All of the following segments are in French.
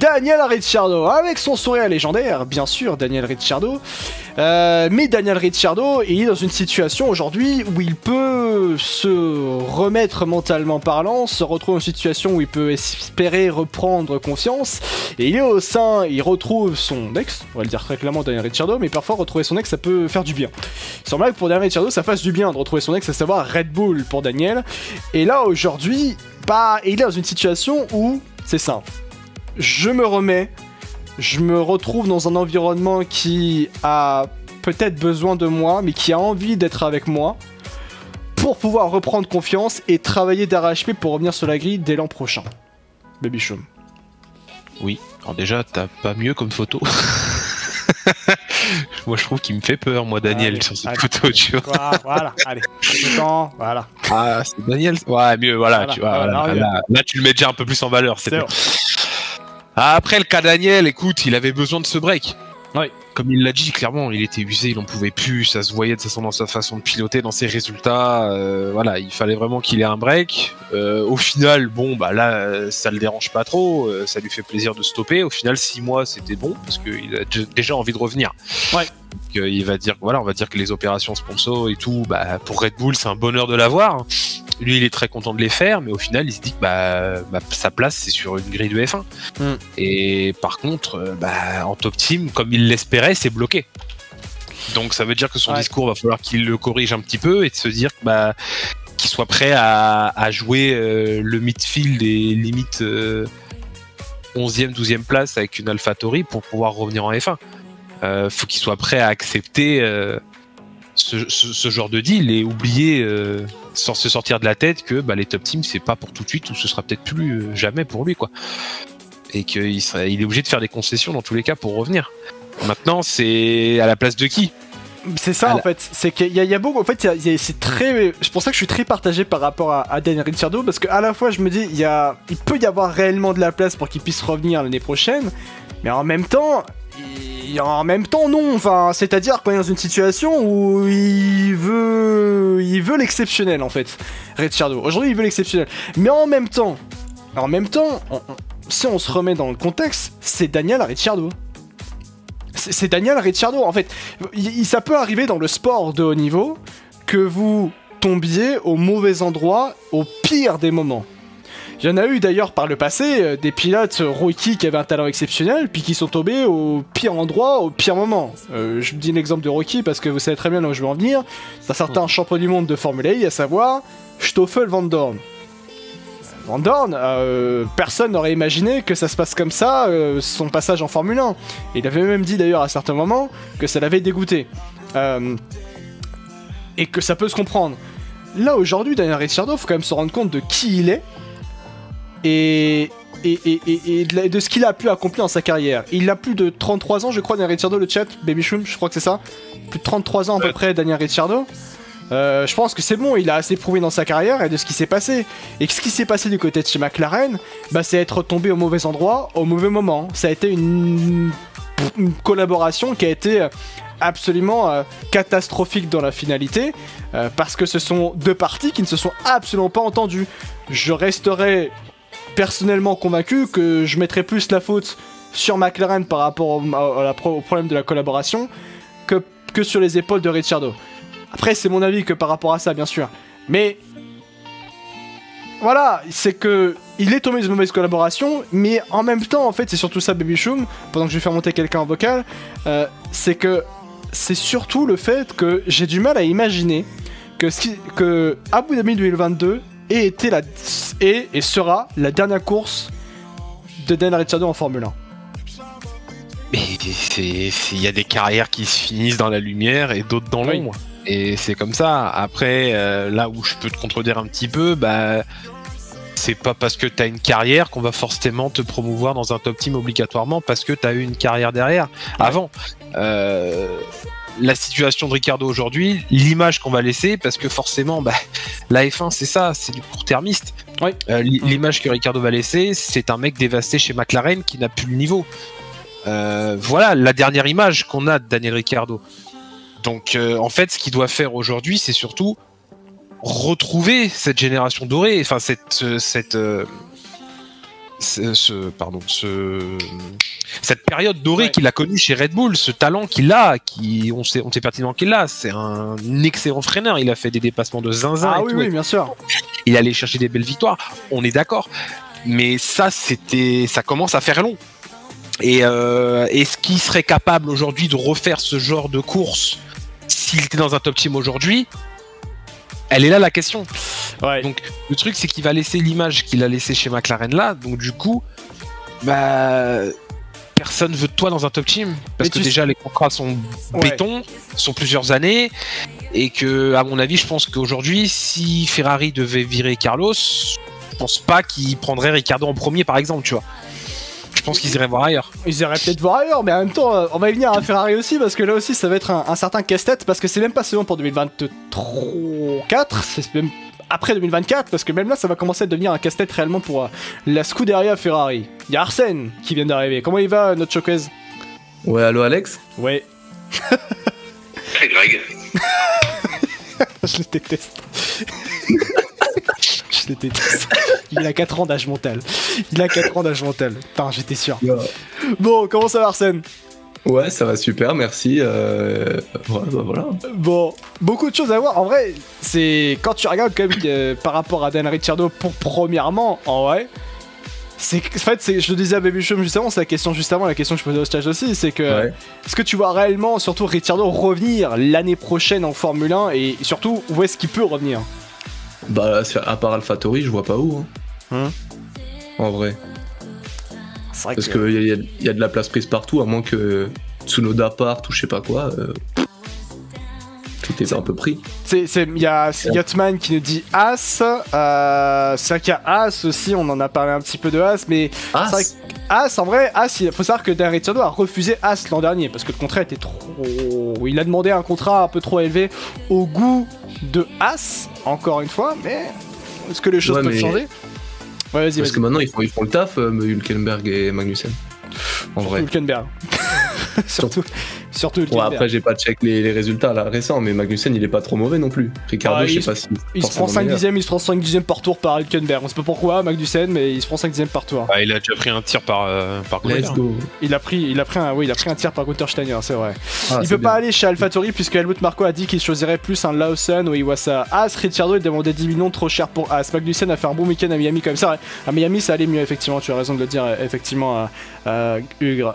Daniel Ricciardo, avec son sourire légendaire, bien sûr, Daniel Ricciardo. Mais Daniel Ricciardo, il est dans une situation aujourd'hui où il peut se remettre mentalement parlant, se retrouver dans une situation où il peut espérer reprendre confiance. Et il est au sein, il retrouve son ex, on va le dire très clairement, Daniel Ricciardo, mais parfois retrouver son ex, ça peut faire du bien. Il semblerait que pour Daniel Ricciardo, ça fasse du bien de retrouver son ex, à savoir Red Bull pour Daniel. Et là, aujourd'hui, bah, il est dans une situation où c'est simple. Je me remets, je me retrouve dans un environnement qui a peut-être besoin de moi, mais qui a envie d'être avec moi, pour pouvoir reprendre confiance et travailler d'arrache-pied pour revenir sur la grille dès l'an prochain. Baby Chum. Oui, alors déjà, t'as pas mieux comme photo. Moi, je trouve qu'il me fait peur, moi, Daniel, sur cette photo, tu vois. Voilà, allez, voilà. Ah, c'est Daniel. Ouais, mieux, voilà, tu vois. Là, tu le mets déjà un peu plus en valeur, c'est bon. Après, le cas Daniel, écoute, il avait besoin de ce break. Oui. Comme il l'a dit, clairement, il était usé, il en pouvait plus, ça se voyait de toute façon dans sa façon de piloter, dans ses résultats. Voilà, il fallait vraiment qu'il ait un break. Au final, bon, bah là, ça le dérange pas trop, ça lui fait plaisir de stopper. Au final, 6 mois, c'était bon, parce qu'il a déjà envie de revenir. Ouais. Donc, il va dire, voilà, on va dire que les opérations sponsor et tout, bah, pour Red Bull, c'est un bonheur de l'avoir. Lui, il est très content de les faire, mais au final, il se dit que sa place, c'est sur une grille de F1. Et par contre, en top team, comme il l'espérait, c'est bloqué. Donc ça veut dire que son discours, va falloir qu'il le corrige un petit peu et de se dire qu'il soit prêt à jouer le midfield et limite 11e, 12e place avec une AlphaTauri pour pouvoir revenir en F1. Faut qu'il soit prêt à accepter ce genre de deal et oublier sans se sortir de la tête que les top teams c'est pas pour tout de suite ou ce sera peut-être plus jamais pour lui, quoi, et qu'il est obligé de faire des concessions dans tous les cas pour revenir. Maintenant, c'est à la place de qui? C'est ça en fait, c'est qu'il y a beaucoup, en fait c'est pour ça que je suis très partagé par rapport à Daniel Ricciardo, parce qu'à la fois je me dis il peut y avoir réellement de la place pour qu'il puisse revenir l'année prochaine, mais en même temps non, enfin, c'est-à-dire qu'on est dans une situation où il veut l'exceptionnel en fait, Ricciardo. Aujourd'hui, il veut l'exceptionnel. Mais en même temps, si on se remet dans le contexte, c'est Daniel Ricciardo. C'est Daniel Ricciardo, en fait. Ça peut arriver dans le sport de haut niveau que vous tombiez au mauvais endroit au pire des moments. Il y en a eu d'ailleurs par le passé des pilotes rookies qui avaient un talent exceptionnel puis qui sont tombés au pire endroit, au pire moment. Je vous dis l'exemple de Rocky parce que vous savez très bien là où je veux en venir. C'est un certain champion du monde de Formule 1, à savoir Stoffel Van Dorn. Van Dorn, personne n'aurait imaginé que ça se passe comme ça, son passage en Formule 1. Et il avait même dit d'ailleurs à certains moments que ça l'avait dégoûté. Et que ça peut se comprendre. Là aujourd'hui, Daniel Ricciardo, faut quand même se rendre compte de qui il est. Et de ce qu'il a pu accomplir dans sa carrière. Il a plus de 33 ans, je crois, Daniel Ricciardo, le chat, Baby Shroom, je crois que c'est ça. Plus de 33 ans à peu près, Daniel Ricciardo. Je pense que c'est bon, il a assez prouvé dans sa carrière et de ce qui s'est passé. Et ce qui s'est passé du côté de chez McLaren, c'est être tombé au mauvais endroit, au mauvais moment. Ça a été une collaboration qui a été absolument catastrophique dans la finalité, parce que ce sont deux parties qui ne se sont absolument pas entendues. Je resterai personnellement convaincu que je mettrais plus la faute sur McLaren par rapport au problème de la collaboration que sur les épaules de Ricciardo. Après, c'est mon avis que par rapport à ça, bien sûr. Mais voilà, c'est que il est tombé dans une mauvaise collaboration, mais en même temps, en fait, c'est surtout ça, Baby Shroom, pendant que je vais faire monter quelqu'un en vocal, c'est que c'est surtout le fait que j'ai du mal à imaginer que Abu Dhabi 2022 et sera la dernière course de Daniel Ricciardo en Formule 1. Mais il y a des carrières qui se finissent dans la lumière et d'autres dans l'ombre. Et c'est comme ça. Après, là où je peux te contredire un petit peu, c'est pas parce que t'as une carrière qu'on va forcément te promouvoir dans un top team obligatoirement parce que t'as eu une carrière derrière. Avant, la situation de Ricciardo aujourd'hui, l'image qu'on va laisser, parce que forcément, la F1 c'est ça, c'est du court-termiste. L'image que Ricciardo va laisser, c'est un mec dévasté chez McLaren qui n'a plus le niveau. Voilà la dernière image qu'on a de Daniel Ricciardo. Donc en fait, ce qu'il doit faire aujourd'hui, c'est surtout cette période dorée qu'il a connue chez Red Bull, ce talent qu'il a, on sait pertinemment qu'il l'a, c'est un excellent freineur, il a fait des dépassements de zinzin. Ah oui, oui, bien sûr. Il allait chercher des belles victoires, on est d'accord. Mais ça commence à faire long. Et est-ce qu'il serait capable aujourd'hui de refaire ce genre de course s'il était dans un top team aujourd'hui? Elle est là la question. Ouais. Donc le truc c'est qu'il va laisser l'image qu'il a laissée chez McLaren là, donc du coup, bah personne veut de toi dans un top team parce que déjà les contrats sont béton, sont plusieurs années, et que à mon avis je pense qu'aujourd'hui si Ferrari devait virer Carlos, je pense pas qu'il prendrait Ricciardo en premier par exemple, tu vois. Je pense qu'ils iraient voir ailleurs. Ils iraient peut-être voir ailleurs, mais en même temps, on va y venir à Ferrari aussi, parce que là aussi, ça va être un certain casse-tête, parce que c'est même pas seulement pour 2024, c'est même après 2024, parce que même là, ça va commencer à devenir un casse-tête réellement pour la Scuderia Ferrari. Il y a Arsène qui vient d'arriver. Comment il va, notre showcase? Ouais, allô Alex? Ouais. Très Greg. Je le déteste. Je le déteste. Il a 4 ans d'âge mental. Putain, j'étais sûr. Yeah. Bon, comment ça va, Arsène? Ouais, ça va super, merci. Voilà. Bon, beaucoup de choses à voir. En vrai, c'est quand tu regardes quand même par rapport à Daniel Ricciardo, premièrement, en vrai, en fait, je le disais à Baby Show juste avant, c'est la question juste avant, la question que je posais au stage aussi, c'est que est-ce que tu vois réellement, surtout Ricciardo, revenir l'année prochaine en Formule 1, et surtout où est-ce qu'il peut revenir? Bah, à part AlphaTauri, je vois pas où. En vrai. Vrai parce qu'il y a de la place prise partout, à moins que Tsunoda parte ou je sais pas quoi. Tout est un peu pris. Il y a Yachtman qui nous dit As. C'est vrai qu'il y a As aussi, on en a parlé un petit peu de As, mais As, en vrai, As, il faut savoir que Daniel Ricciardo a refusé As l'an dernier parce que le contrat était trop. Il a demandé un contrat un peu trop élevé au goût de As, encore une fois, mais est-ce que les choses peuvent changer? Ouais, vas-y. Parce que maintenant ils font le taf, Hülkenberg et Magnussen. En vrai. Hülkenberg. surtout Hülkenberg. Bon, après, j'ai pas check les résultats là, récents, mais Magnussen il est pas trop mauvais non plus. Ricciardo, je sais pas si. Il se prend 5 dixièmes, par tour par Hülkenberg. On sait pas pourquoi, Magnussen, mais il se prend 5 dixièmes par tour. Ah, il a déjà pris un tir par Let's go. Il a pris un tir par Gunther Steiner, c'est vrai. Il peut pas aller chez AlphaTauri puisque Helmut Marko a dit qu'il choisirait plus un Lawson ou Iwasa. As, Ricciardo il demandait 10 millions trop cher pour As. Magnussen a fait un bon week-end à Miami comme ça. À Miami ça allait mieux effectivement, tu as raison de le dire effectivement Hugues.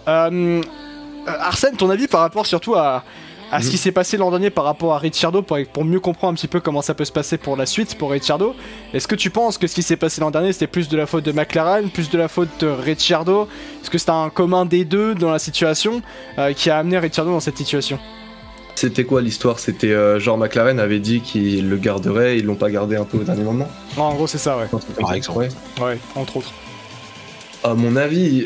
Arsène, ton avis par rapport surtout à ce qui s'est passé l'an dernier par rapport à Ricciardo pour mieux comprendre un petit peu comment ça peut se passer pour la suite pour Ricciardo. Est-ce que tu penses que ce qui s'est passé l'an dernier c'était plus de la faute de McLaren, plus de la faute de Ricciardo? Est-ce que c'était un commun des deux dans la situation qui a amené Ricciardo dans cette situation? C'était quoi l'histoire? C'était genre McLaren avait dit qu'ils le garderaient, ils l'ont pas gardé un peu au dernier moment? En gros c'est ça, ouais. Par exemple. Ouais, entre autres. À mon avis,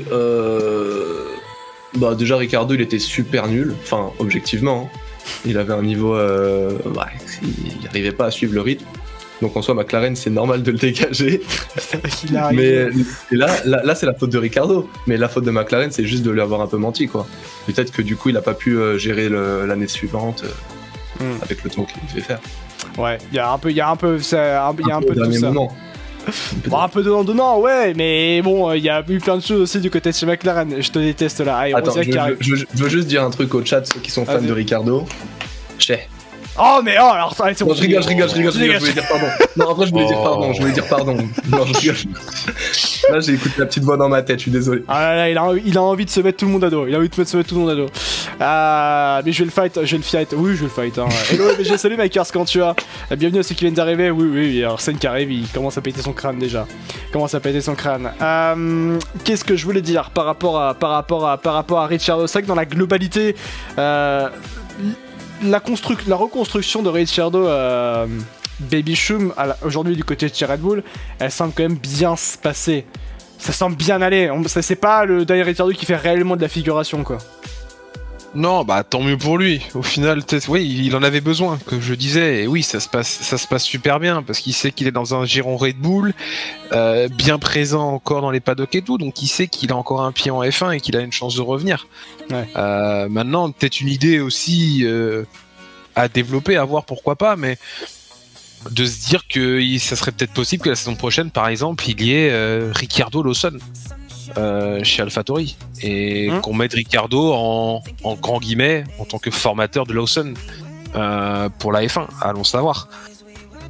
bah déjà Ricciardo il était super nul, enfin objectivement, il avait un niveau, il arrivait pas à suivre le rythme, donc en soi McLaren c'est normal de le dégager, mais là c'est la faute de Ricciardo, mais la faute de McLaren c'est juste de lui avoir un peu menti quoi. Peut-être que du coup il a pas pu gérer l'année suivante avec le temps qu'il devait faire. Ouais, il y a un peu de tout ça. Bon, un peu donnant, ouais, mais bon, il y a eu plein de choses aussi du côté de chez McLaren. Je te déteste là. Allez, attends, je veux juste dire un truc au chat, ceux qui sont fans de Ricciardo. Oh, mais oh, alors, allez, c'est bon. Je rigole, je voulais dire pardon. Non, après, je voulais dire pardon. Non, je rigole. Là, j'ai écouté la petite voix dans ma tête, je suis désolé. Ah là là, il a envie de se mettre tout le monde à dos. Mais je vais le fight. Oui, je vais le fight. Hein. Hello, MG, salut, Makers, comment tu vas? Bienvenue à ceux qui viennent d'arriver. Oui, Arsène qui arrive, il commence à péter son crâne déjà. Qu'est-ce que je voulais dire par rapport à Ricciardo? C'est vrai que dans la globalité, la reconstruction de Ricciardo Baby Shum aujourd'hui du côté de chez Red Bull, elle semble quand même bien se passer. Ça semble bien aller. C'est pas le Daniel Ricciardo qui fait réellement de la figuration quoi. Non, bah tant mieux pour lui. Au final, oui, il en avait besoin, comme je disais. Et oui, ça se passe super bien parce qu'il sait qu'il est dans un giron Red Bull, bien présent encore dans les paddocks et tout. Donc il sait qu'il a encore un pied en F1 et qu'il a une chance de revenir. Ouais. Maintenant, peut-être une idée aussi à développer, à voir pourquoi pas. Mais de se dire que ça serait peut-être possible que la saison prochaine, par exemple, il y ait Ricciardo Lawson chez AlphaTauri et qu'on mette Ricciardo en grand guillemets en tant que formateur de Lawson pour la F1. Allons savoir.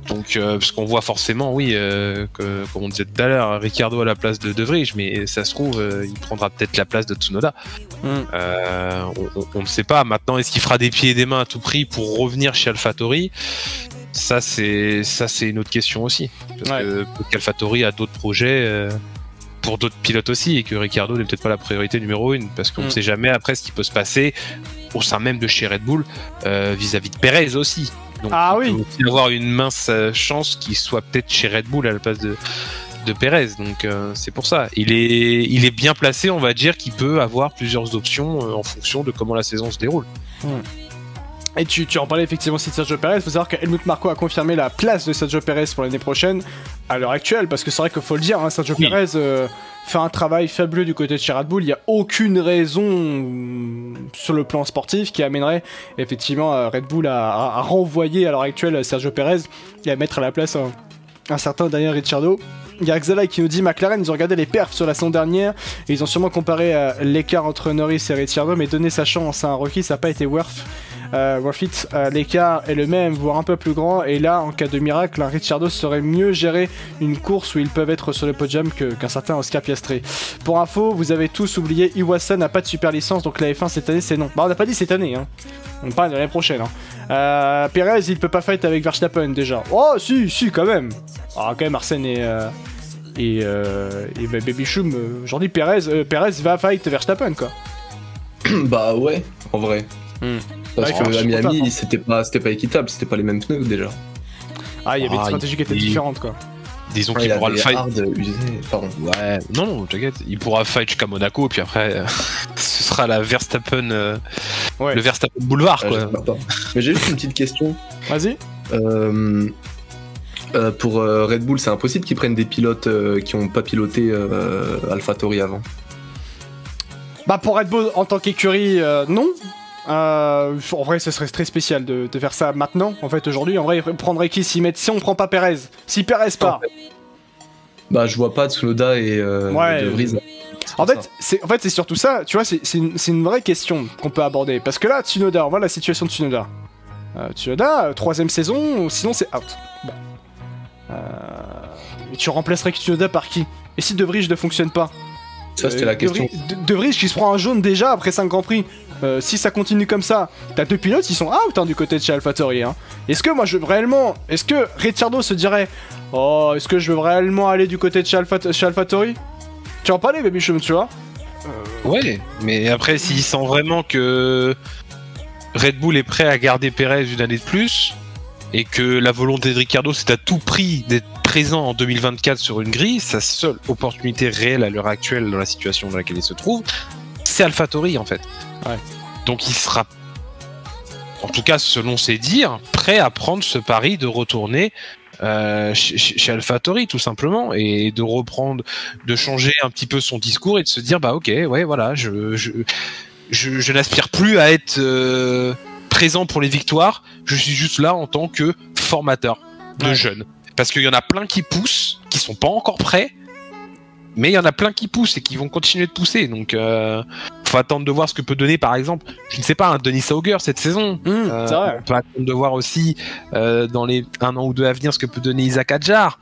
Donc, parce qu'on voit forcément, oui, que, comme on disait tout à l'heure, Ricciardo à la place de De Vries, mais ça se trouve, il prendra peut-être la place de Tsunoda. On ne sait pas. Maintenant, est-ce qu'il fera des pieds et des mains à tout prix pour revenir chez AlphaTauri? Ça, c'est une autre question aussi. Parce que qu'AlphaTauri a d'autres projets pour d'autres pilotes aussi, et que Ricciardo n'est peut-être pas la priorité numéro 1, parce qu'on ne sait jamais après ce qui peut se passer au sein même de chez Red Bull vis-à-vis de Perez aussi. Donc, il peut aussi avoir une mince chance qu'il soit peut-être chez Red Bull à la place de Perez. Donc c'est pour ça. Il est bien placé, on va dire, qu'il peut avoir plusieurs options en fonction de comment la saison se déroule. Et tu en parlais effectivement aussi de Sergio Perez. Il faut savoir que Helmut Marko a confirmé la place de Sergio Perez pour l'année prochaine à l'heure actuelle, parce que c'est vrai qu'il faut le dire, hein, Sergio Perez fait un travail fabuleux du côté de chez Red Bull. Il n'y a aucune raison sur le plan sportif qui amènerait effectivement Red Bull à renvoyer à l'heure actuelle Sergio Perez et à mettre à la place un certain Daniel Ricciardo. Il y a Xalai qui nous dit McLaren, ils ont regardé les perfs sur la saison dernière et ils ont sûrement comparé l'écart entre Norris et Ricciardo, mais donner sa chance à un rookie, ça n'a pas été worth it. L'écart est le même, voire un peu plus grand, et là, en cas de miracle, un Ricciardo saurait mieux gérer une course où ils peuvent être sur le podium qu'un certain Oscar Piastri. Pour info, vous avez tous oublié, Iwasa n'a pas de super licence, donc la F1 cette année c'est non. Bah on n'a pas dit cette année, hein. On parle de l'année prochaine. Hein. Perez, il peut pas fight avec Verstappen déjà. Oh si quand même. Ah quand même Arsène et Baby Choum, aujourd'hui Perez va fight Verstappen quoi. Bah ouais, en vrai. Parce que à Miami, c'était pas équitable, c'était pas les mêmes pneus déjà. Ah, il y avait une stratégie qui était différente quoi. Disons qu'il pourra le fight. Ouais, non, t'inquiète, il pourra fight jusqu'à Monaco, puis après, ce sera la Verstappen, le Verstappen Boulevard quoi. Mais j'ai juste une petite question. Vas-y. Pour Red Bull, c'est impossible qu'ils prennent des pilotes qui ont pas piloté AlphaTauri avant. Bah pour Red Bull en tant qu'écurie, non. En vrai, ce serait très spécial de faire ça maintenant. En fait, aujourd'hui, en vrai, ils prendraient qui si on prend pas Perez? Si Perez part. Bah, je vois pas Tsunoda et De Vries. En fait, c'est surtout ça. Tu vois, c'est une vraie question qu'on peut aborder. Parce que là, Tsunoda, on voit la situation de Tsunoda. Tsunoda, 3ème saison, sinon c'est out. Bon. Et tu remplacerais Tsunoda par qui? Et si De Vries ne fonctionne pas? Ça, c'était la question. De Vries qui se prend un jaune déjà après 5 Grands Prix. Si ça continue comme ça, t'as 2 pilotes qui sont out hein, du côté de chez AlphaTauri. Hein. Est-ce que Ricciardo se dirait oh, est-ce que je veux réellement aller du côté de chez AlphaTauri? Tu en parlais, Baby Chum, tu vois? Ouais, mais après, s'il sent vraiment que Red Bull est prêt à garder Perez une année de plus, et que la volonté de Ricciardo, c'est à tout prix d'être présent en 2024 sur une grille, sa seule opportunité réelle à l'heure actuelle dans la situation dans laquelle il se trouve, c'est AlphaTauri en fait. Ouais. Donc il sera, en tout cas selon ses dires, prêt à prendre ce pari de retourner chez AlphaTauri tout simplement, et de reprendre, de changer un petit peu son discours et de se dire bah ok, ouais voilà, je n'aspire plus à être présent pour les victoires, je suis juste là en tant que formateur de jeunes. Parce qu'il y en a plein qui poussent, qui sont pas encore prêts, mais il y en a plein qui poussent et qui vont continuer de pousser. Donc, faut attendre de voir ce que peut donner, par exemple, je ne sais pas, un Denis Sauger cette saison. C'est vrai. On peut attendre de voir aussi, dans les 1 an ou 2 à venir, ce que peut donner Isaac Hadjar.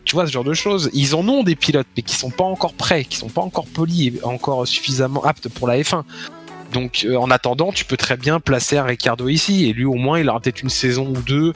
Tu vois, ce genre de choses. Ils en ont des pilotes, mais qui sont pas encore prêts, qui sont pas encore polis et encore suffisamment aptes pour la F1. Donc, en attendant, tu peux très bien placer un Ricciardo ici, et lui, au moins, il aura peut-être une saison ou 2.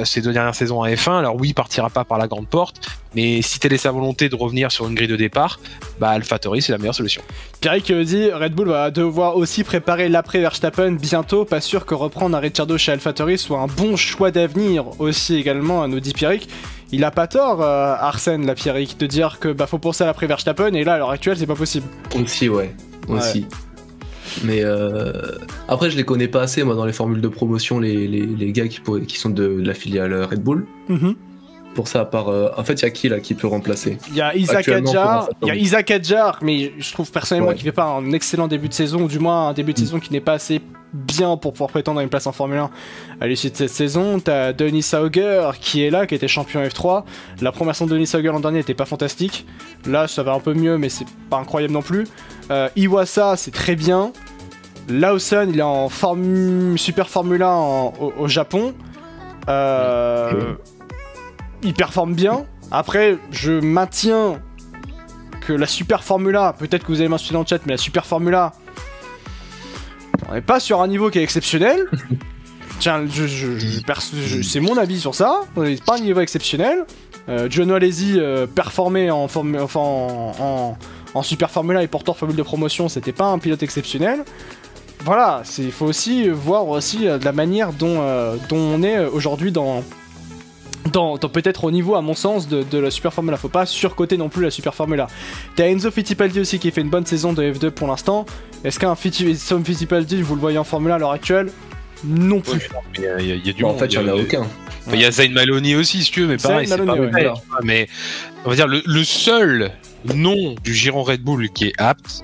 Ces 2 dernières saisons en F1, alors oui, il partira pas par la grande porte, mais si telle est sa volonté de revenir sur une grille de départ, bah AlphaTauri c'est la meilleure solution. Pierrick dit Red Bull va devoir aussi préparer l'après Verstappen bientôt, pas sûr que reprendre un Ricciardo chez AlphaTauri soit un bon choix d'avenir aussi également, nous dit Pierrick. Il a pas tort, Arsène, la Pierrick, de dire que bah faut penser à l'après Verstappen, et là à l'heure actuelle c'est pas possible. Aussi, ouais. Mais après, je les connais pas assez, moi, dans les formules de promotion, les gars qui sont de la filiale Red Bull. pour ça, à part. En fait, il y a qui là qui peut remplacer? Il y a Isaac Adjar, mais je trouve personnellement qu'il fait pas un excellent début de saison, ou du moins un début de saison qui n'est pas assez bien pour pouvoir prétendre à une place en Formule 1 à l'issue de cette saison. T'as Denis Sauger qui est là, qui était champion F3. La première saison de Denis Sauger l'an dernier était pas fantastique. Là, ça va un peu mieux, mais c'est pas incroyable non plus. Iwasa, c'est très bien. Lawson, il est en Super Formula au Japon. Il performe bien. Après, je maintiens que la Super Formula, peut-être que vous allez m'insulter dans le chat, mais la Super Formula, on n'est pas sur un niveau qui est exceptionnel. Tiens, c'est mon avis sur ça. On n'est pas un niveau exceptionnel. John Alesi performait en Super Formula et pourtant formule de promotion, c'était pas un pilote exceptionnel. Voilà, il faut aussi voir aussi la manière dont on est aujourd'hui dans peut-être au niveau, à mon sens, de la Super Formula. Faut pas surcoter non plus la Super Formula. T'as Enzo Fittipaldi aussi qui fait une bonne saison de F2 pour l'instant. Est-ce qu'un Fittipaldi, vous le voyez en Formula à l'heure actuelle? Non plus. Il y a du monde. En fait, il n'y en a aucun. Il y a Zayn Maloney aussi, si tu veux, mais pareil, c'est pas vrai. Mais on va dire le seul nom du giron Red Bull qui est apte,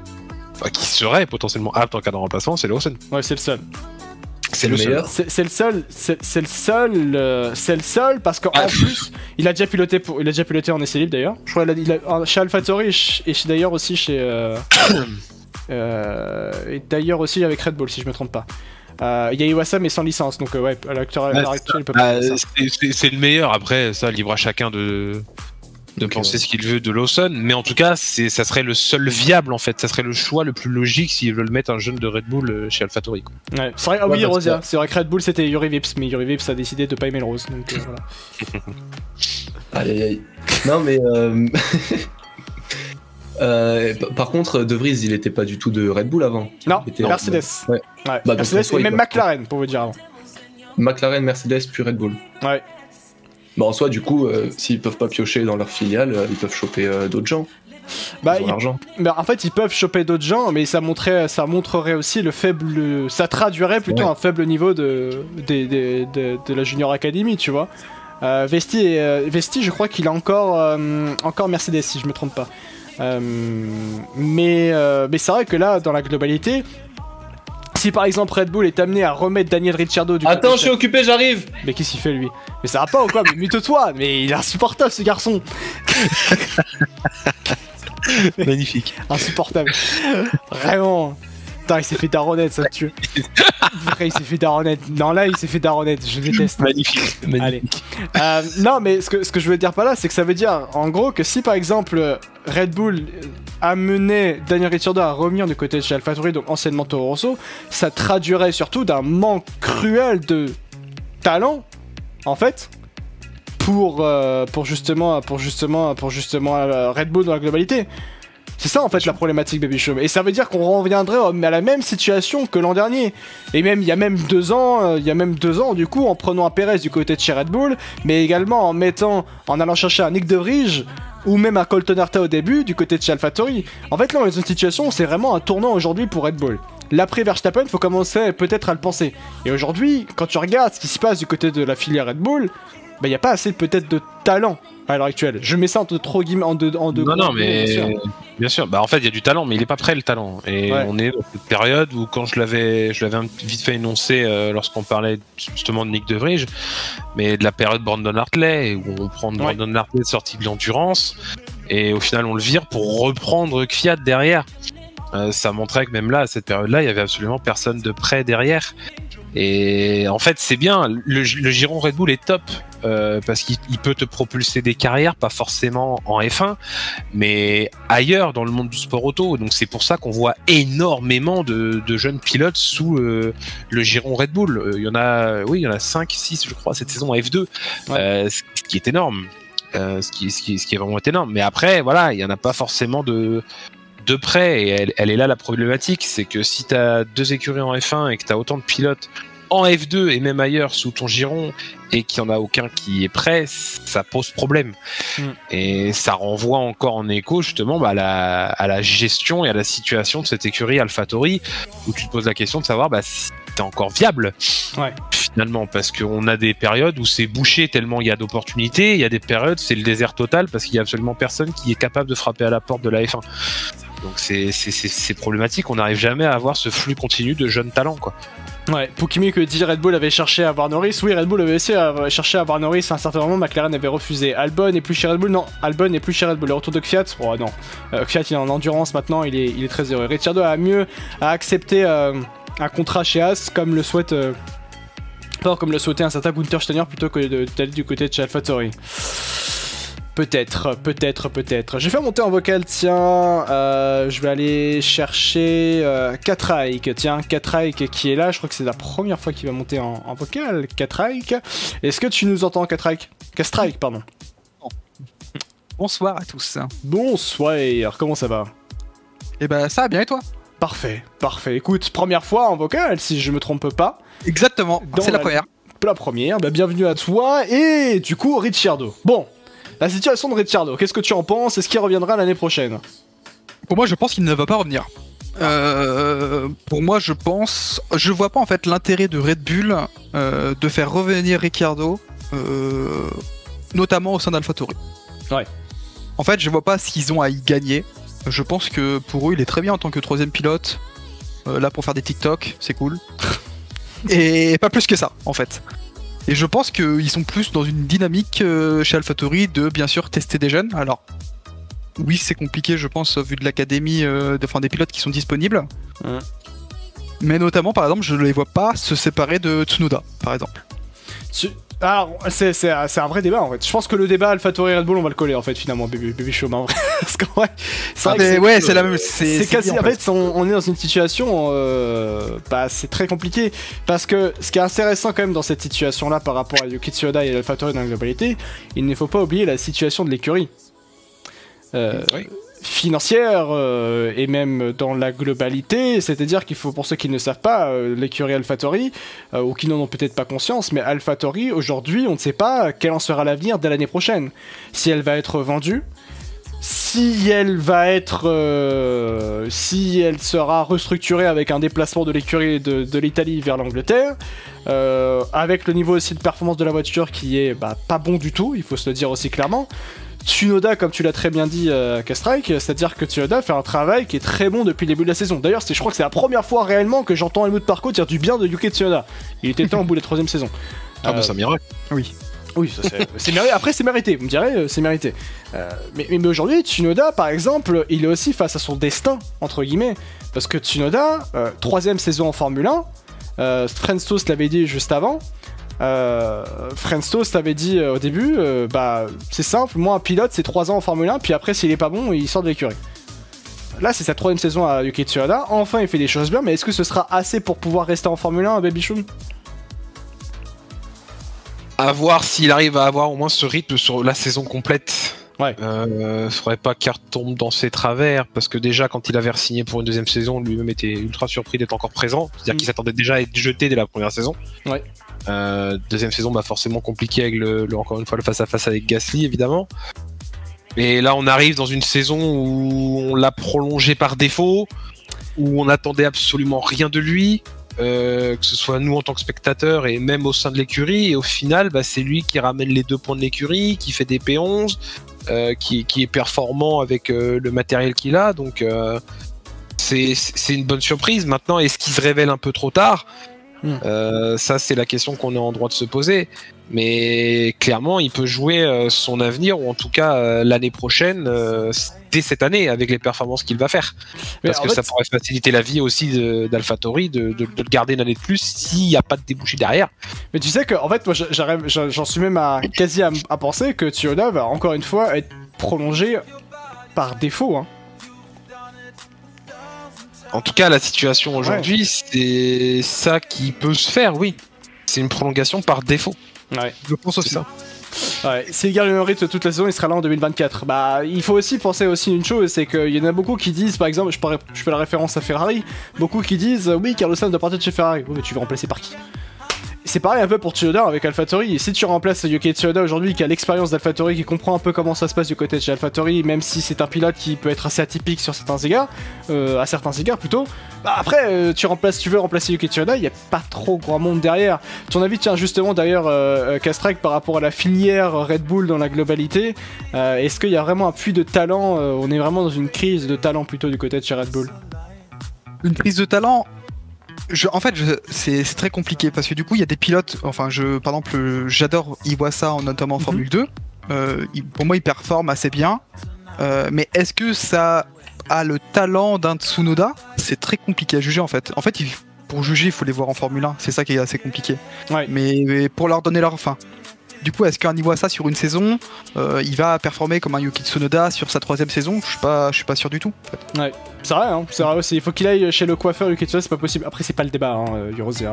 enfin, qui serait potentiellement apte en cas de remplacement, c'est Lawson. Ouais, c'est le seul. C'est le meilleur. C'est le seul parce qu'en plus, il a déjà piloté en essai libre d'ailleurs. Je crois chez AlphaTauri et d'ailleurs aussi chez et d'ailleurs aussi avec Red Bull si je me trompe pas. Il y a Iwasa mais sans licence, donc ouais, à l'heure actuelle, il peut pas faire ça. C'est le meilleur. Après, ça libre à chacun de penser ce qu'il veut de Lawson, mais en tout cas, ça serait le seul viable en fait. Ça serait le choix le plus logique s'ils veulent mettre un jeune de Red Bull chez AlphaTauri. Ouais, c'est vrai. Ah oui, Rosia. C'est vrai que Red Bull c'était Yuri Vips, mais Yuri Vips a décidé de pas aimer le rose, donc voilà. Aïe. Non mais. Par contre, De Vries, il était pas du tout de Red Bull avant. Non, Mercedes. Ouais. Bah, Mercedes et même McLaren, pour vous dire avant. McLaren, Mercedes, puis Red Bull. Ouais. Bah en soi, du coup, s'ils peuvent pas piocher dans leur filiale, ils peuvent choper d'autres gens. Bah, en fait, ils peuvent choper d'autres gens, mais ça montrerait aussi le faible. Ça traduirait plutôt un faible niveau de la Junior Academy, tu vois. Vesti, je crois qu'il a encore Mercedes, si je me trompe pas. Mais c'est vrai que là, dans la globalité, si par exemple Red Bull est amené à remettre Daniel Ricciardo du Attends, je suis occupé, j'arrive. Mais qu'est-ce qu'il fait lui? Mais ça va pas ou quoi? Mais mute-toi. Mais il est insupportable ce garçon. Magnifique. Insupportable. Vraiment. Putain, il s'est fait daronnette, ça me tue. Après, il s'est fait daronnette. Non, là, il s'est fait daronnette. Je déteste. Magnifique. Allez. Non, mais ce que je veux dire par là, c'est que ça veut dire, en gros, que si par exemple Red Bull amenait Daniel Ricciardo à revenir du côté de chez AlphaTauri, donc anciennement Toro Rosso, ça traduirait surtout d'un manque cruel de talent, en fait, pour justement Red Bull dans la globalité. C'est ça en fait la problématique, Baby Show. Et ça veut dire qu'on reviendrait à la même situation que l'an dernier. Et même il y a même 2 ans, du coup, en prenant un Perez du côté de chez Red Bull, mais également en allant chercher un Nick De Vries ou même un Colton Herta au début du côté de chez AlphaTauri. En fait là on est dans une situation où c'est vraiment un tournant aujourd'hui pour Red Bull. L'après Verstappen, faut commencer peut-être à le penser. Et aujourd'hui, quand tu regardes ce qui se passe du côté de la filière Red Bull, bah y a pas assez peut-être de talent à l'heure actuelle. Je mets ça entre trop guillemets en deux. Non, mais bien sûr. Bah en fait, il y a du talent, mais il est pas prêt le talent. Et on est dans cette période où quand je l'avais vite fait énoncer lorsqu'on parlait justement de Nick De Vries, mais de la période Brandon Hartley où on prend Brandon Hartley sorti de l'endurance et au final on le vire pour reprendre Kvyat derrière. Ça montrait que même là, à cette période-là, il y avait absolument personne de prêt derrière. Et en fait, c'est bien. Le giron Red Bull est top parce qu'il peut te propulser des carrières, pas forcément en F1, mais ailleurs dans le monde du sport auto. Donc c'est pour ça qu'on voit énormément de jeunes pilotes sous le giron Red Bull. Il y en a 5, 6, je crois, cette saison en F2, ce qui est énorme. Ce qui est vraiment énorme. Mais après, voilà, il y en a pas forcément de près, et elle est là la problématique, c'est que si tu as 2 écuries en F1 et que tu as autant de pilotes en F2 et même ailleurs sous ton giron et qu'il n'y en a aucun qui est prêt, ça pose problème. Et ça renvoie encore en écho justement à la gestion et à la situation de cette écurie AlphaTauri, où tu te poses la question de savoir si t'es encore viable finalement, parce qu'on a des périodes où c'est bouché tellement il y a d'opportunités, il y a des périodes c'est le désert total parce qu'il y a absolument personne qui est capable de frapper à la porte de la F1. Donc c'est problématique, on n'arrive jamais à avoir ce flux continu de jeunes talents, quoi. Ouais, Poukimi que dit Red Bull avait cherché à avoir Norris. Oui, Red Bull avait essayé à chercher à avoir Norris à un certain moment, McLaren avait refusé. Albon est plus chez Red Bull, non, Albon est plus chez Red Bull. Le retour de Kvyat, oh non. Kvyat il est en endurance maintenant, il est très heureux. Ricciardo a accepté un contrat chez As comme le souhaite. Comme le souhaitait un certain Günther Steiner plutôt que d'aller du côté de chez AlphaTauri. Peut-être. Je vais faire monter en vocal, tiens, je vais aller chercher Katraik, tiens, Katraik qui est là, je crois que c'est la première fois qu'il va monter en vocal, Katraik. Est-ce que tu nous entends, Katraik? Kastraik, pardon. Bonsoir à tous. Bonsoir, comment ça va? Eh ben ça va bien et toi? Parfait. Écoute, première fois en vocal, si je me trompe pas. Exactement, c'est la première. La première, bah bienvenue à toi, et du coup, Ricciardo. Bon. La situation de Ricciardo, qu'est-ce que tu en penses? Est-ce qu'il reviendra l'année prochaine? Pour moi, je pense qu'il ne va pas revenir. Pour moi, je vois pas en fait l'intérêt de Red Bull de faire revenir Ricciardo, notamment au sein d'AlphaTauri. Ouais. En fait, je vois pas ce qu'ils ont à y gagner. Je pense que pour eux, il est très bien en tant que troisième pilote. Là, pour faire des TikTok, c'est cool. Et pas plus que ça, en fait. Et je pense qu'ils sont plus dans une dynamique chez AlphaTauri de bien sûr tester des jeunes. Alors oui, c'est compliqué, je pense, vu de l'académie, des pilotes qui sont disponibles. Ouais. Mais notamment, par exemple, je ne les vois pas se séparer de Tsunoda, par exemple. Alors, c'est un vrai débat en fait. Je pense que le débat AlphaTauri Red Bull, on va le coller en fait, finalement, Baby Show. Parce qu'en vrai, c'est la même. C'est quasi. En fait, on est dans une situation. C'est très compliqué. Parce que ce qui est intéressant quand même dans cette situation-là par rapport à Yuki Tsunoda et AlphaTauri dans la globalité, il ne faut pas oublier la situation de l'écurie. Oui. Financière et même dans la globalité, c'est-à-dire qu'il faut, pour ceux qui ne savent pas, l'écurie AlphaTauri, ou qui n'en ont peut-être pas conscience, mais AlphaTauri, aujourd'hui, on ne sait pas quel en sera l'avenir dès l'année prochaine. Si elle va être vendue, si elle sera restructurée avec un déplacement de l'écurie de l'Italie vers l'Angleterre, avec le niveau aussi de performance de la voiture qui est pas bon du tout, il faut se le dire aussi clairement. Tsunoda, comme tu l'as très bien dit, Kastraik, c'est-à-dire que Tsunoda fait un travail qui est très bon depuis le début de la saison. D'ailleurs, je crois que c'est la première fois réellement que j'entends Helmut Marko dire du bien de Yuki Tsunoda. Il était temps au bout de la 3ème saison. Ah bah ça m'irait. Oui, ça c'est mérité. Après, c'est mérité, vous me direz, c'est mérité. Mais aujourd'hui, Tsunoda, par exemple, il est aussi face à son destin, entre guillemets. Parce que Tsunoda, 3ème saison en Formule 1, Frenstost l'avait dit juste avant. Frenstost t'avait dit au début, c'est simple, moi un pilote c'est 3 ans en Formule 1, puis après s'il est pas bon, il sort de l'écurie. Là c'est sa 3ème saison à Yuki Tsunoda, enfin il fait des choses bien, mais est-ce que ce sera assez pour pouvoir rester en Formule 1, Baby Shun? À voir s'il arrive à avoir au moins ce rythme sur la saison complète. Ouais. Faudrait pas qu'il retombe dans ses travers, parce que déjà quand il avait re-signé pour une 2ème saison, lui-même était ultra surpris d'être encore présent, c'est-à-dire qu'il s'attendait déjà à être jeté dès la première saison. Ouais. 2ème saison, forcément compliqué avec encore une fois le face-à-face avec Gasly évidemment. Et là on arrive dans une saison où on l'a prolongé par défaut, où on attendait absolument rien de lui, que ce soit nous en tant que spectateurs et même au sein de l'écurie, et au final c'est lui qui ramène les 2 points de l'écurie, qui fait des P11, qui est performant avec le matériel qu'il a, donc c'est une bonne surprise. Maintenant, est-ce qu'il se révèle un peu trop tard? Ça c'est la question qu'on est en droit de se poser, mais clairement il peut jouer son avenir, ou en tout cas l'année prochaine, dès cette année, avec les performances qu'il va faire, parce que ça pourrait faciliter la vie aussi d'AlphaTauri de le garder une année de plus s'il n'y a pas de débouché derrière. Mais tu sais que en fait moi j'en suis même quasi à penser que Tsunoda va encore une fois être prolongé par défaut, hein. En tout cas, la situation aujourd'hui, c'est ça qui peut se faire, oui. C'est une prolongation par défaut. Ouais, je pense aussi ça. Ouais, s'il garde le rythme toute la saison, il sera là en 2024. Il faut aussi penser aussi une chose, c'est qu'il y en a beaucoup qui disent, par exemple, je fais la référence à Ferrari, beaucoup qui disent, oui, Carlos Sainz doit partir de chez Ferrari. Oui, mais tu veux remplacer par qui? c'est pareil un peu pour Tsunoda avec AlphaTauri. Et si tu remplaces Yuki Tsunoda aujourd'hui, qui a l'expérience d'AlphaTauri, qui comprend un peu comment ça se passe du côté de chez AlphaTauri, même si c'est un pilote qui peut être assez atypique sur certains égards, à certains égards plutôt. Bah après, tu veux remplacer Yuki Tsunoda, il n'y a pas trop grand monde derrière. Ton avis, tiens, justement d'ailleurs, Castrek, par rapport à la filière Red Bull dans la globalité, est-ce qu'il y a vraiment un puits de talent on est vraiment dans une crise de talent plutôt du côté de chez Red Bull. Une crise de talent. C'est très compliqué parce que du coup il y a des pilotes, par exemple j'adore Iwasa notamment en Formule 2, pour moi il performe assez bien, mais est-ce que ça a le talent d'un Tsunoda? C'est très compliqué à juger en fait. Pour juger il faut les voir en Formule 1, c'est ça qui est assez compliqué. Ouais. Mais pour leur donner leur fin. Du coup, est-ce qu'un Iwasa sur une saison, il va performer comme un Yuki Tsunoda sur sa 3ème saison? Je suis pas sûr du tout. En fait. Ouais, c'est vrai, hein, c'est vrai aussi. Il faut qu'il aille chez le coiffeur Yuki Tsunoda, c'est pas possible. Après, c'est pas le débat, hein, Eurosé.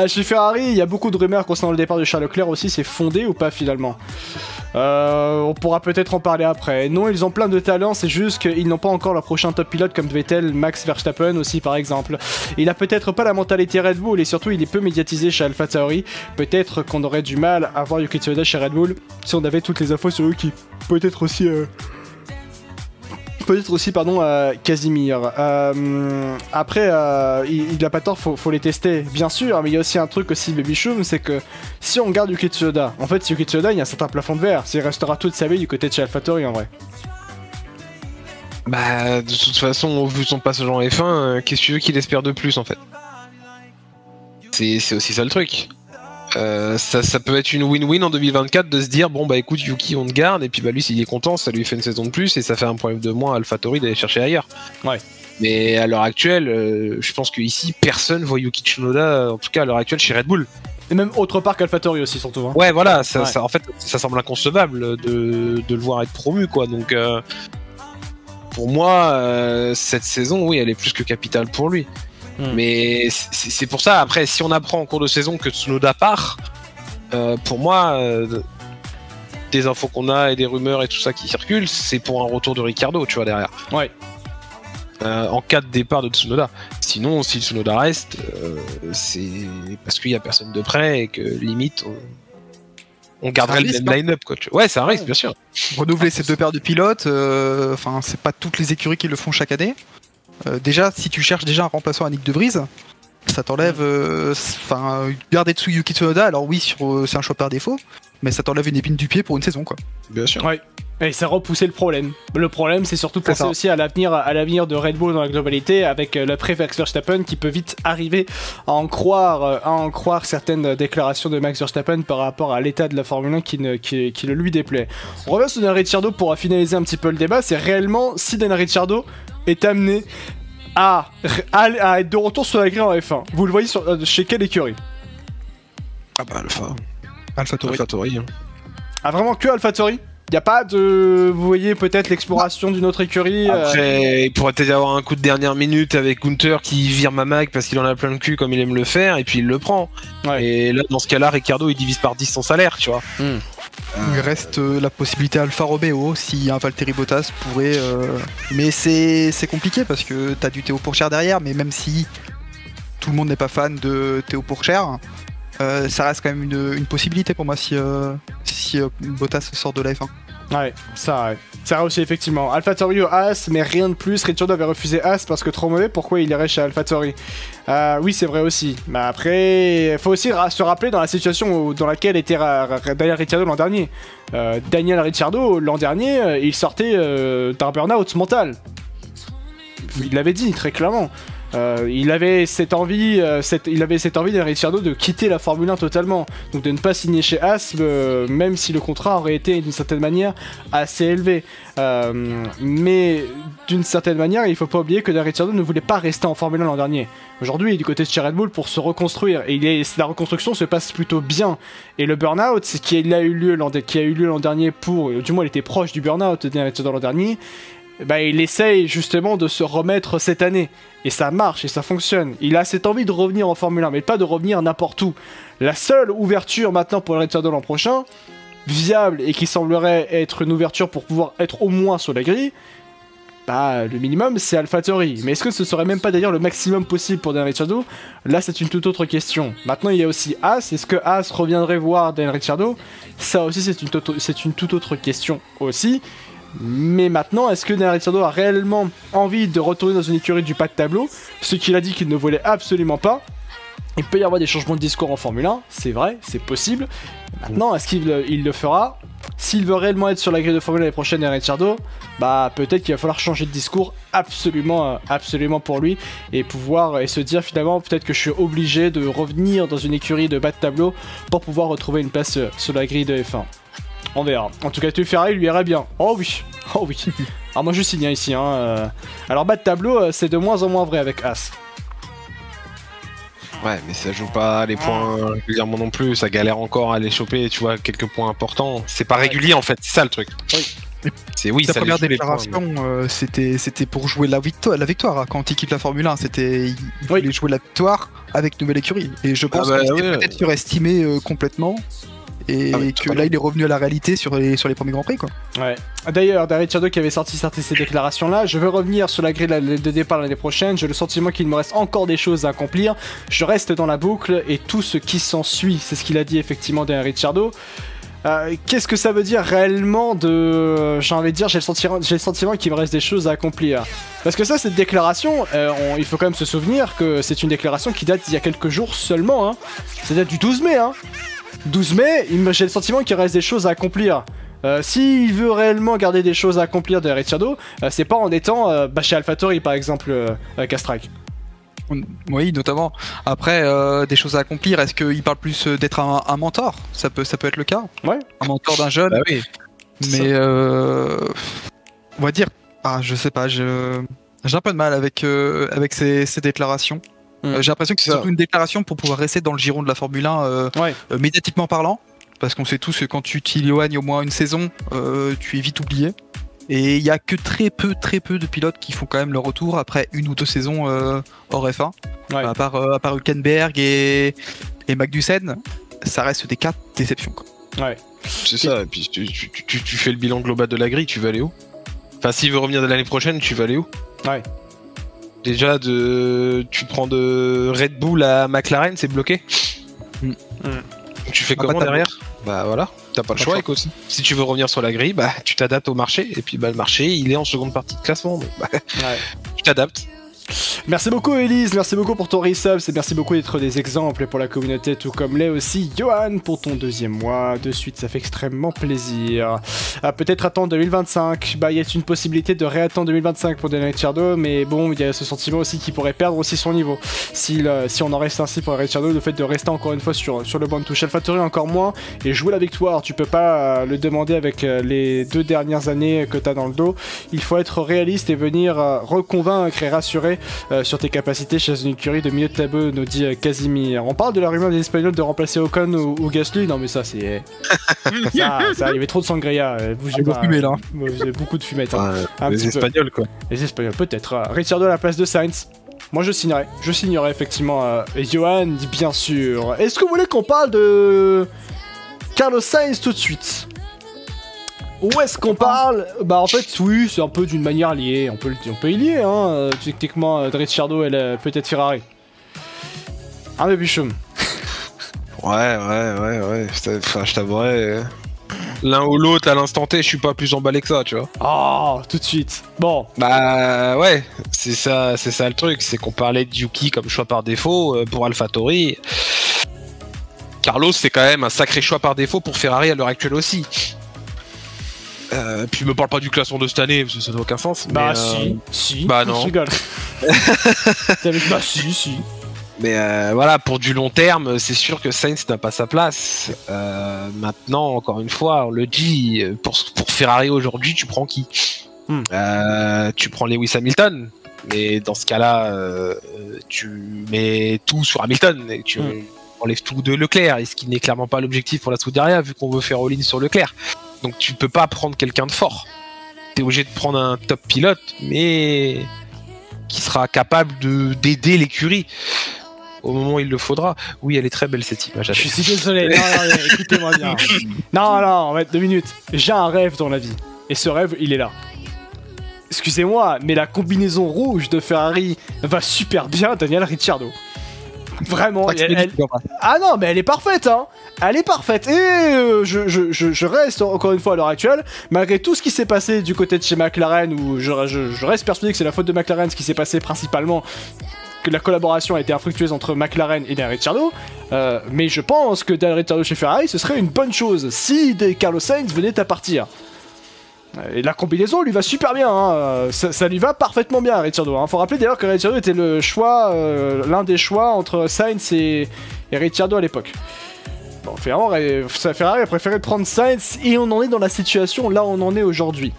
Chez Ferrari, il y a beaucoup de rumeurs concernant le départ de Charles Leclerc aussi. C'est fondé ou pas finalement? On pourra peut-être en parler après. Non, ils ont plein de talents, c'est juste qu'ils n'ont pas encore leur prochain top pilote comme Vettel, Max Verstappen aussi par exemple. Il a peut-être pas la mentalité Red Bull et surtout il est peu médiatisé chez AlphaTauri. Peut-être qu'on aurait du mal à voir Yuki Tsunoda chez Red Bull si on avait toutes les infos sur Yuki. Peut-être aussi Casimir. Après, il a pas tort, faut les tester, bien sûr, mais il y a aussi un truc aussi, Baby Choum, c'est que si on garde Yuki Tsunoda, en fait, Yuki Tsunoda, il y a un certain plafond de verre, il restera toute sa vie du côté de chez AlphaTauri en vrai. Bah, de toute façon, au vu de son passage en F1, qu'est-ce que tu veux qu'il espère de plus en fait? C'est aussi ça le truc. Ça peut être une win-win en 2024 de se dire bon bah écoute Yuki on te garde et puis bah lui s'il est content ça lui fait une saison de plus et ça fait un problème de moins à AlphaTauri d'aller chercher ailleurs. Ouais. Mais à l'heure actuelle, je pense que ici personne voit Yuki Tsunoda, en tout cas à l'heure actuelle chez Red Bull. Et même autre part qu'AlphaTauri aussi surtout. Hein. Ouais voilà, ça, en fait ça semble inconcevable de le voir être promu quoi donc pour moi cette saison oui elle est plus que capitale pour lui. Mais c'est pour ça, après, si on apprend en cours de saison que Tsunoda part, pour moi, des infos qu'on a et des rumeurs et tout ça qui circulent, c'est pour un retour de Ricciardo, tu vois, derrière. Ouais. En cas de départ de Tsunoda. Sinon, si Tsunoda reste, c'est parce qu'il n'y a personne de prêt et que limite, on garderait le même line-up, quoi. Ouais, c'est un risque, bien sûr. Renouveler ces deux paires de pilotes, c'est pas toutes les écuries qui le font chaque année. Déjà, si tu cherches déjà un remplaçant à Nick De Vries, ça t'enlève. Garder Yuki Tsunoda, alors oui, c'est un choix par défaut, mais ça t'enlève une épine du pied pour une saison, quoi. Bien sûr. Ouais. Et ça repoussait le problème. Le problème, c'est surtout penser aussi à l'avenir de Red Bull dans la globalité, avec l'après Max Verstappen qui peut vite arriver à en croire certaines déclarations de Max Verstappen par rapport à l'état de la Formule 1 qui ne lui déplaît. On revient sur Daniel Ricciardo pour finaliser un petit peu le débat. C'est réellement si Daniel Ricciardo est amené à être de retour sur la grille en F1. Vous le voyez chez quelle écurie? Ah bah AlphaTauri. Hein. Ah vraiment que AlphaTauri? Y a pas de... Vous voyez peut-être l'exploration d'une autre écurie Après, il pourrait peut-être y avoir un coup de dernière minute avec Gunther qui vire Mamac parce qu'il en a plein le cul comme il aime le faire et puis il le prend. Ouais. Et là, dans ce cas-là, Ricciardo il divise par 10 son salaire, tu vois. Il reste la possibilité Alfa Romeo si un Valtteri Bottas pourrait... Mais c'est compliqué parce que t'as du Théo Pourchaire derrière, mais même si tout le monde n'est pas fan de Théo Pourchaire, ça reste quand même une possibilité pour moi si Bottas sort de la F1. Ouais, ça aussi effectivement. AlphaTauri au As, mais rien de plus. Ricciardo avait refusé As parce que trop mauvais. Pourquoi il irait chez AlphaTauri? Oui, c'est vrai aussi. Mais après, il faut aussi se rappeler dans la situation dans laquelle était Daniel Ricciardo l'an dernier. Daniel Ricciardo, l'an dernier, il sortait d'un burn-out mental. Il l'avait dit très clairement. Il avait cette envie de Ricciardo de quitter la Formule 1 totalement, donc de ne pas signer chez As, même si le contrat aurait été d'une certaine manière assez élevé. Mais d'une certaine manière, il faut pas oublier que Ricciardo ne voulait pas rester en Formule 1 l'an dernier. Aujourd'hui, il est du côté de chez Red Bull pour se reconstruire, et la reconstruction se passe plutôt bien. Et le burn-out, qui a eu lieu l'an dernier, du moins il était proche du burn-out de Ricciardo l'an dernier. Bah, il essaye justement de se remettre cette année. Et ça marche et ça fonctionne. Il a cette envie de revenir en Formule 1, mais pas de revenir n'importe où. La seule ouverture maintenant pour le Ricciardo l'an prochain, viable et qui semblerait être une ouverture pour pouvoir être au moins sur la grille, bah, le minimum c'est AlphaTauri. Mais est-ce que ce serait même pas d'ailleurs le maximum possible pour Daniel Ricciardo? Là c'est une toute autre question. Maintenant il y a aussi Haas, est-ce que Haas reviendrait voir Daniel Ricciardo? Ça aussi c'est une toute autre question aussi. Mais maintenant, est-ce que Daniel Ricciardo a réellement envie de retourner dans une écurie du bas de tableau? Ce qu'il a dit qu'il ne voulait absolument pas. Il peut y avoir des changements de discours en Formule 1, c'est vrai, c'est possible. Maintenant, est-ce qu'il le fera? S'il veut réellement être sur la grille de Formule 1 l'année prochaine, Ricciardo, bah peut-être qu'il va falloir changer de discours absolument pour lui et pouvoir se dire finalement peut-être que je suis obligé de revenir dans une écurie de bas de tableau pour pouvoir retrouver une place sur la grille de F1. On verra. En tout cas, Ferrari lui irait bien. Oh oui, oh oui. Alors moi je signe ici. Alors bas de tableau, c'est de moins en moins vrai avec Haas. Ouais, mais ça joue pas les points régulièrement non plus, ça galère encore à aller choper, tu vois, quelques points importants. C'est pas régulier en fait, c'est ça le truc. Oui. Sa première déclaration, c'était pour jouer la victoire. Quand il quitte la Formule 1, il voulait jouer la victoire avec nouvelle écurie. Et je pense qu'il s'était peut-être surestimé complètement. Et que là il est revenu à la réalité sur les premiers Grands Prix quoi. Ouais. D'ailleurs, Daniel Ricciardo qui avait sorti ces déclarations là, je veux revenir sur la grille de départ l'année prochaine, j'ai le sentiment qu'il me reste encore des choses à accomplir, je reste dans la boucle et tout ce qui s'ensuit, c'est ce qu'il a dit effectivement Daniel Ricciardo. Qu'est-ce que ça veut dire réellement de... J'ai envie de dire, j'ai le sentiment qu'il me reste des choses à accomplir. Parce que ça, cette déclaration, il faut quand même se souvenir que c'est une déclaration qui date d'il y a quelques jours seulement, ça date du 12 mai 12 mai, j'ai le sentiment qu'il reste des choses à accomplir. S'il veut réellement garder des choses à accomplir de Ricciardo, c'est pas en étant chez AlphaTauri par exemple, Castrike. Oui, notamment. Après, des choses à accomplir, est-ce qu'il parle plus d'être un mentor? Ça peut être le cas. Ouais. Un mentor d'un jeune. Bah oui. Mais on va dire, je sais pas, j'ai un peu de mal avec ces déclarations. J'ai l'impression que c'est surtout une déclaration pour pouvoir rester dans le giron de la Formule 1 médiatiquement parlant, parce qu'on sait tous que quand tu t'éloignes au moins une saison, tu es vite oublié. Et il y a que très peu de pilotes qui font quand même le retour après une ou deux saisons hors F1. À part Hülkenberg et Magnussen, ça reste des cas de déception quoi. Ouais. C'est ça, et puis tu fais le bilan global de la grille, tu vas aller où? Enfin, s'il veut revenir de l'année prochaine, tu vas aller où? Ouais. Déjà, tu prends de Red Bull à McLaren, c'est bloqué. Tu fais comment derrière? Bah voilà, t'as pas le choix, écoute. Si tu veux revenir sur la grille, bah tu t'adaptes au marché. Et puis bah le marché, il est en seconde partie de classement, donc tu t'adaptes. Merci beaucoup Elise, merci beaucoup pour ton resub, et merci beaucoup d'être des exemples pour la communauté, tout comme l'est aussi Johan pour ton 2e mois de suite, ça fait extrêmement plaisir. Peut-être attendre 2025, bah il y a une possibilité de réattendre 2025 pour Daniel Ricciardo, mais bon, il y a ce sentiment aussi qu'il pourrait perdre aussi son niveau. Si on en reste ainsi pour Ricciardo, le fait de rester encore une fois sur le banc de touche, AlphaTauri encore moins, et jouer la victoire, tu peux pas le demander avec les 2 dernières années que t'as dans le dos. Il faut être réaliste et venir reconvaincre et rassurer sur tes capacités chez une écurie de milieu de tableau, nous dit Casimir. On parle de la rumeur des Espagnols de remplacer Ocon ou Gasly. Non mais ça c'est... ça, il y avait trop de sangria. Bougez pas. Fumé, là. Vous avez beaucoup de fumette. Les Espagnols quoi. Les Espagnols peut-être. Ricciardo à la place de Sainz. Moi je signerais. Je signerais effectivement. Et Johan dit bien sûr. Est-ce que vous voulez qu'on parle de Carlos Sainz tout de suite? Où est-ce qu'on parle? Bah en fait oui, c'est un peu d'une manière liée, on peut y lier techniquement Ricciardo et peut-être Ferrari. Mais Bichum. Ouais, je t'avouerais, l'un ou l'autre à l'instant T, je suis pas plus emballé que ça, tu vois. Oh, tout de suite. Bon. Bah ouais, c'est ça le truc, c'est qu'on parlait de Yuki comme choix par défaut pour AlphaTauri. Carlos c'est quand même un sacré choix par défaut pour Ferrari à l'heure actuelle aussi. Puis me parle pas du classement de cette année, parce que ça n'a aucun sens. Bah si. Bah non. Je rigole. Bah si. Mais voilà, pour du long terme, c'est sûr que Sainz n'a pas sa place. Maintenant, encore une fois, on le dit, pour Ferrari aujourd'hui, tu prends qui? Tu prends Lewis Hamilton, mais dans ce cas-là, tu mets tout sur Hamilton, et tu enlèves tout de Leclerc, et ce qui n'est clairement pas l'objectif pour la Scuderia, vu qu'on veut faire all-in sur Leclerc. Donc tu peux pas prendre quelqu'un de fort. T'es obligé de prendre un top pilote, mais qui sera capable d'aider l'écurie au moment où il le faudra. Oui, elle est très belle cette image. Je suis désolé, non, écoutez-moi bien. Non, en fait, 2 minutes. J'ai un rêve dans la vie. Et ce rêve, il est là. excusez-moi, mais la combinaison rouge de Ferrari va super bien à Daniel Ricciardo. Vraiment, ah non, mais elle est parfaite, hein. Elle est parfaite. Et je reste, encore une fois, à l'heure actuelle, malgré tout ce qui s'est passé du côté de chez McLaren, où je reste persuadé que c'est la faute de McLaren, ce qui s'est passé principalement, que la collaboration a été infructueuse entre McLaren et Daniel Ricciardo, mais je pense que Daniel Ricciardo chez Ferrari, ce serait une bonne chose si Carlos Sainz venait à partir. Et la combinaison lui va super bien, hein. Ça lui va parfaitement bien à Ricciardo. Hein. Faut rappeler d'ailleurs que Ricciardo était le choix, l'un des choix entre Sainz et Ricciardo à l'époque. Bon, Ferrari a préféré prendre Sainz et on en est dans la situation là où on en est aujourd'hui.